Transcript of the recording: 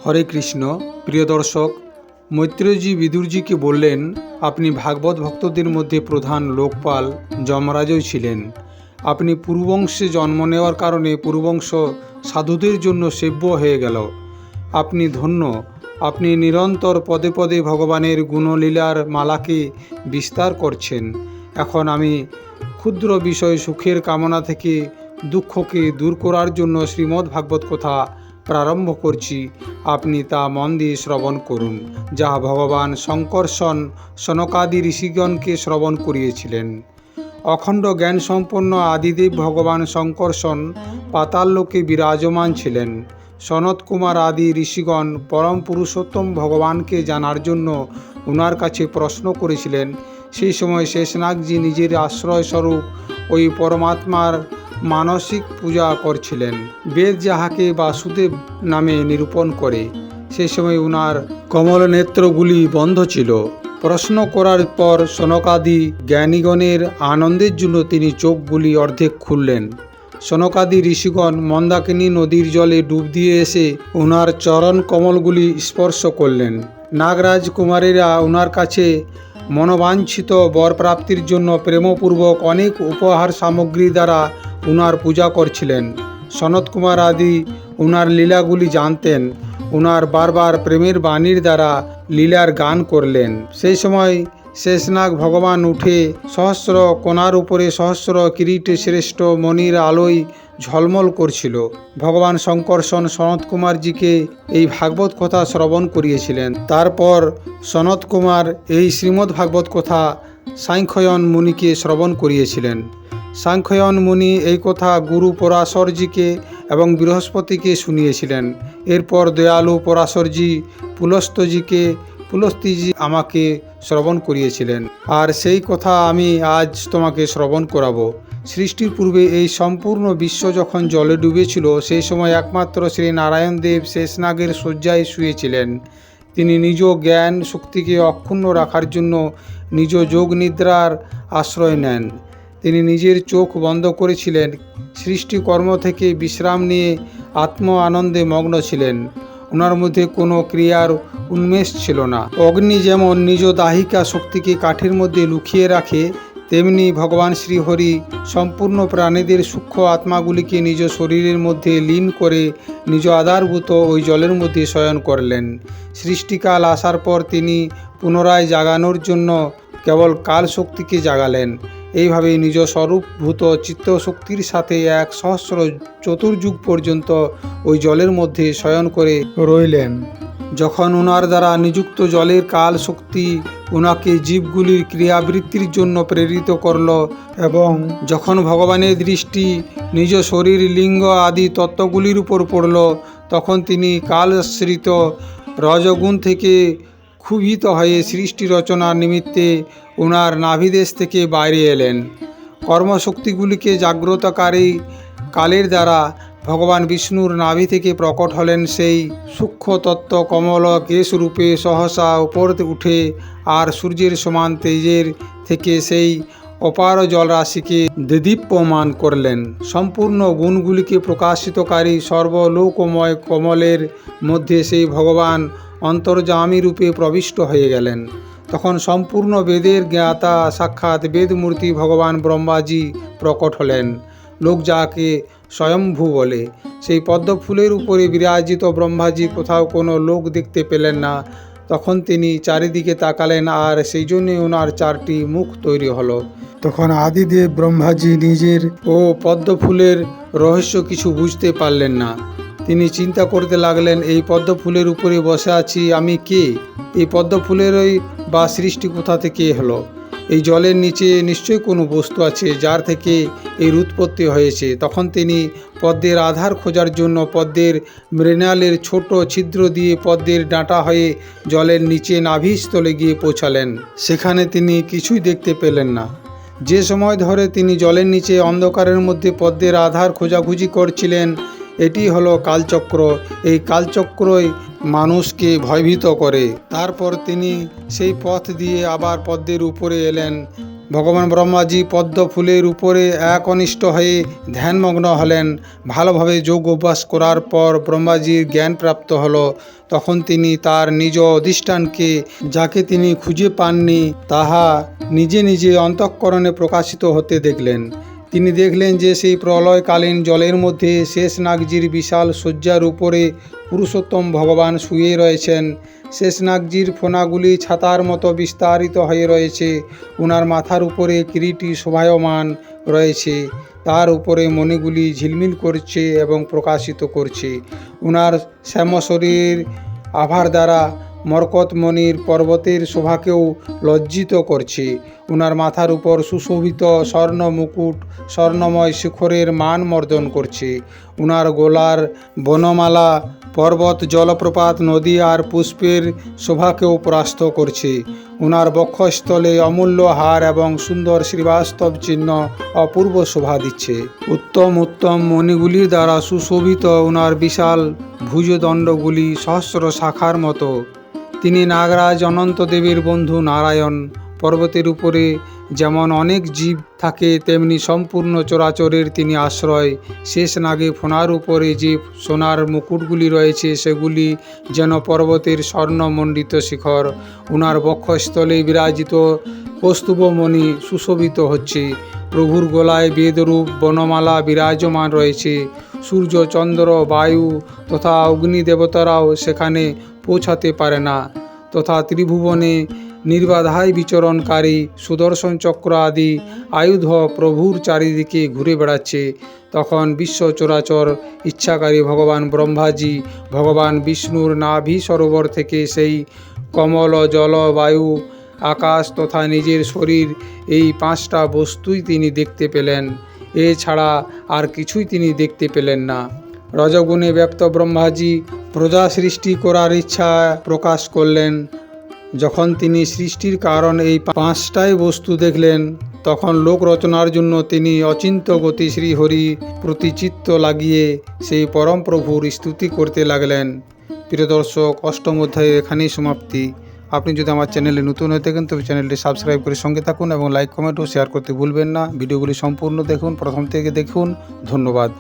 হরে কৃষ্ণ। প্রিয় দর্শক, মৈত্রেয়জি বিদুরজিকে বললেন, আপনি ভাগবত ভক্তদের মধ্যে প্রধান লোকপাল যমরাজই ছিলেন। আপনি পূর্ববংশে জন্ম নেওয়ার কারণে পূর্ববংশ সাধুদের জন্য সেব্য হয়ে গেল। আপনি ধন্য। আপনি নিরন্তর পদে পদে ভগবানের গুণলীলার মালাকে বিস্তার করছেন। এখন আমি ক্ষুদ্র বিষয় সুখের কামনা থেকে দুঃখকে দূর করার জন্য শ্রীমদ্ ভাগবত কথা প্রারম্ভ করছি। আপনি তা মন দিয়ে শ্রবণ করুন, যা ভগবান শঙ্কর্ষণ সনকাদি ঋষিগণকে শ্রবণ করিয়েছিলেন। অখণ্ড জ্ঞান সম্পন্ন আদিদেব ভগবান শঙ্কর্ষণ পাতাললোকে বিরাজমান ছিলেন। সনত কুমার আদি ঋষিগণ পরম পুরুষোত্তম ভগবানকে জানার জন্য ওনার কাছে প্রশ্ন করেছিলেন। সেই সময় শেষনাগজি নিজের আশ্রয়স্বরূপ ওই পরমাত্মার মানসিক পূজা করছিলেন। বেদ যাহাকে বাসুদেব নামে নিরূপণ করে, সেই সময় ওনার কমল নেত্রগুলি বন্ধ ছিল। প্রশ্ন করার পর সনকাদি জ্ঞানীগণের আনন্দের জন্য তিনি চোখগুলি অর্ধেক খুললেন। সনকাদি ঋষিগণ মন্দাকিনী নদীর জলে ডুব দিয়ে এসে ওনার চরণ কমলগুলি স্পর্শ করলেন। নাগরাজ কুমারেরা ওনার কাছে মনোবাঞ্ছিত বর প্রাপ্তির জন্য প্রেমপূর্বক অনেক উপহার সামগ্রী দ্বারা ওনার পূজা করছিলেন। সনত কুমার আদি ওনার লীলাগুলি জানতেন। ওনার বারবার প্রেমের বাণীর দ্বারা লীলার গান করলেন। সেই সময় শেষনাগ ভগবান উঠে সহস্র কোণার উপরে সহস্র কিরীটে শ্রেষ্ঠ মণির আলোয় ঝলমল করছিল। ভগবান শঙ্কর্ষণ সনত কুমারজিকে এই ভাগবত কথা শ্রবণ করিয়েছিলেন। তারপর সনত কুমার এই শ্রীমদ্ ভাগবত কথা সাংখ্যয়ন মুনিকে শ্রবণ করিয়েছিলেন। সাংখ্যয়ন মুনি এই কথা গুরু পরাশরজিকে এবং বৃহস্পতিকে শুনিয়েছিলেন। এরপর দয়ালু পরাশরজি পুলস্ত্যজি আমাকে শ্রবণ করিয়েছিলেন, আর সেই কথা আমি আজ তোমাকে শ্রবণ করাবো। সৃষ্টির পূর্বে এই সম্পূর্ণ বিশ্ব যখন জলে ডুবেছিল, সেই সময় একমাত্র শ্রী নারায়ণ দেব শেষনাগের শয্যায় শুয়েছিলেন। তিনি নিজ জ্ঞান শক্তিকে অক্ষুণ্ণ রাখার জন্য নিজ যোগ নিদ্রার আশ্রয় নেন। তিনি নিজের চোখ বন্ধ করেছিলেন, সৃষ্টিকর্ম থেকে বিশ্রাম নিয়ে আত্ম আনন্দে মগ্ন ছিলেন। ওনার মধ্যে কোনো ক্রিয়ার উন্মেষ ছিল না। অগ্নি যেমন নিজ দাহিকা শক্তিকে কাঠের মধ্যে লুকিয়ে রাখে, তেমনি ভগবান শ্রীহরি সম্পূর্ণ প্রাণীদের সূক্ষ্ম আত্মাগুলিকে নিজ শরীরের মধ্যে লীন করে নিজ আধারভূত ওই জলের মধ্যে শয়ন করলেন। সৃষ্টিকাল আসার পর তিনি পুনরায় জাগানোর জন্য কেবল কাল শক্তিকে জাগালেন। এইভাবে নিজ স্বরূপভূত চিত্তশক্তির সাথে 100 চতুর্যুগ পর্যন্ত ওই জলের মধ্যে শয়ন করে রইলেন। যখন ওনার দ্বারা নিযুক্ত জলের কাল শক্তি ওনাকে জীবগুলির ক্রিয়াবৃত্তির জন্য প্রেরিত করল, এবং যখন ভগবানের দৃষ্টি নিজ শরীর লিঙ্গ আদি তত্ত্বগুলির উপর পড়ল, তখন তিনি কালশ্রিত রজগুণ থেকে ক্ষুভিত হয়ে সৃষ্টি রচনার নিমিত্তে ওনার নাভিদেশ থেকে বাইরে এলেন। কর্মশক্তিগুলিকে জাগ্রতকারী কালের দ্বারা ভগবান বিষ্ণুর নাভি থেকে প্রকট হলেন সেই সূক্ষ্ম তত্ত্ব কমল কেশ রূপে সহসা উপর উঠে আর সূর্যের সমান তেজের থেকে সেই অপার জলরাশিকে দেদীপ্যমান করলেন। সম্পূর্ণ গুণগুলিকে প্রকাশিতকারী সর্বলোকময় কমলের মধ্যে সেই ভগবান অন্তর্যামী রূপে প্রবিষ্ট হয়ে গেলেন। তখন সম্পূর্ণ বেদের জ্ঞাতা সাক্ষাৎ বেদমূর্তি ভগবান ব্রহ্মাজি প্রকট হলেন। লোক যাকে স্বয়ম্ভু বলে, সেই পদ্ম ফুলের উপরে বিরাজিত ব্রহ্মাজি কোথাও কোনো লোক দেখতে পেলেন না। তখন তিনি চারিদিকে তাকালেন, আর সেই জন্যে ওনার 4টি মুখ তৈরি হলো। তখন আদিদেব ব্রহ্মাজি নিজের ও পদ্ম ফুলের রহস্য কিছু বুঝতে পারলেন না। তিনি চিন্তা করতে লাগলেন, এই পদ্ম ফুলের উপরে বসে আছি আমি কে? এই পদ্ম ফুলেরই বা সৃষ্টি কোথা থেকে হলো? এই জলের নিচে নিশ্চয়ই কোনো বস্তু আছে যার থেকে এর উৎপত্তি হয়েছে। তখন তিনি পদ্মের আধার খোঁজার জন্য পদ্মের মৃণালের ছোট ছিদ্র দিয়ে পদ্মের ডাঁটা হয়ে জলের নিচে নাভিস্থলে গিয়ে পৌঁছালেন। সেখানে তিনি কিছুই দেখতে পেলেন না। যে সময় ধরে তিনি জলের নিচে অন্ধকারের মধ্যে পদ্মের আধার খোঁজাখুঁজি করছিলেন, এটি হলো কালচক্র। এই কালচক্রই মানুষকে ভয়ভীত করে। তারপর তিনি সেই পথ দিয়ে আবার পদ্মের উপরে এলেন। ভগবান ব্রহ্মাজি পদ্ম ফুলের উপরে একনিষ্ঠ হয়ে ধ্যানমগ্ন হলেন। ভালোভাবে যোগ অভ্যাস করার পর ব্রহ্মাজির জ্ঞান প্রাপ্ত হলো। তখন তিনি তার নিজ অধিষ্ঠানকে, যাকে তিনি খুঁজে পাননি, তাহা নিজে নিজে অন্তঃকরণে প্রকাশিত হতে দেখলেন। তিনি দেখলেন যে সেই প্রলয়কালীন জলের মধ্যে শেষনাগজির বিশাল শয্যার উপরে পুরুষোত্তম ভগবান শুয়ে রয়েছেন। শেষনাগজির ফোনাগুলি ছাতার মতো বিস্তারিত হয়ে রয়েছে। উনার মাথার উপরে কিরীটি শোভায়মান রয়েছে, তার উপরে মণিগুলি ঝিলমিল করছে এবং প্রকাশিত করছে। উনার শ্যাম শরীর আভার দ্বারা মরকতমণির পর্বতের শোভাকেও লজ্জিত করছে। উনার মাথার উপর সুশোভিত স্বর্ণ মুকুট স্বর্ণময় শিখরের মান মর্দন করছে। উনার গোলার বনমালা পর্বত, জলপ্রপাত, নদী আর পুষ্পের শোভাকেও পরাস্ত করছে। উনার বক্ষস্থলে অমূল্য হার এবং সুন্দর শ্রীবাস্তব চিহ্ন অপূর্ব শোভা দিচ্ছে। উত্তম উত্তম মণিগুলির দ্বারা সুশোভিত উনার বিশাল ভুজদণ্ডগুলি সহস্র শাখার মতো। তিনি নাগরাজ অনন্ত দেবীর বন্ধু নারায়ণ। পর্বতের উপরে যেমন অনেক জীব থাকে, তেমনি সম্পূর্ণ চরাচরের তিনি আশ্রয়। শেষ নাগে ফোনার উপরে যে সোনার মুকুটগুলি রয়েছে, সেগুলি যেন পর্বতের স্বর্ণমণ্ডিত শিখর। উনার বক্ষস্থলে বিরাজিত কৌস্তুভমণি সুশোভিত হচ্ছে। প্রভুর গলায় বেদরূপ বনমালা বিরাজমান রয়েছে। সূর্য, চন্দ্র, বায়ু তথা অগ্নি দেবতারাও সেখানে পৌঁছাতে পারে না, তথা ত্রিভুবনে নির্বাধায় বিচরণকারী সুদর্শন চক্র আদি আয়ুধ প্রভুর চারিদিকে ঘুরে বেড়াচ্ছে। তখন বিশ্ব চরাচর ইচ্ছাকারী ভগবান ব্রহ্মাজি ভগবান বিষ্ণুর নাভি সরোবর থেকে সেই কমল জল, বায়ু, আকাশ তথা নিজের শরীর, এই পাঁচটা বস্তুই তিনি দেখতে পেলেন। এছাড়া আর কিছুই তিনি দেখতে পেলেন না। রজগুণে ব্যক্ত ব্রহ্মাজি প্রজা সৃষ্টি করার ইচ্ছা প্রকাশ করলেন। যখন তিনি সৃষ্টির কারণ এই পাঁচটাই বস্তু দেখলেন, তখন লোক রচনার জন্য তিনি অচিন্ত গতি শ্রীহরি প্রতি চিত্ত লাগিয়ে সেই পরম প্রভুর স্তুতি করতে লাগলেন। প্রিয় দর্শক, অষ্টম অধ্যায়ের এখানেই সমাপ্তি। আপনি যদি আমার চ্যানেলে নতুন হয়ে থাকেন তবে চ্যানেলটি সাবস্ক্রাইব করে সঙ্গে থাকুন এবং লাইক, কমেন্ট ও শেয়ার করতে ভুলবেন না। ভিডিওগুলি সম্পূর্ণ দেখুন, প্রথম থেকে দেখুন। ধন্যবাদ।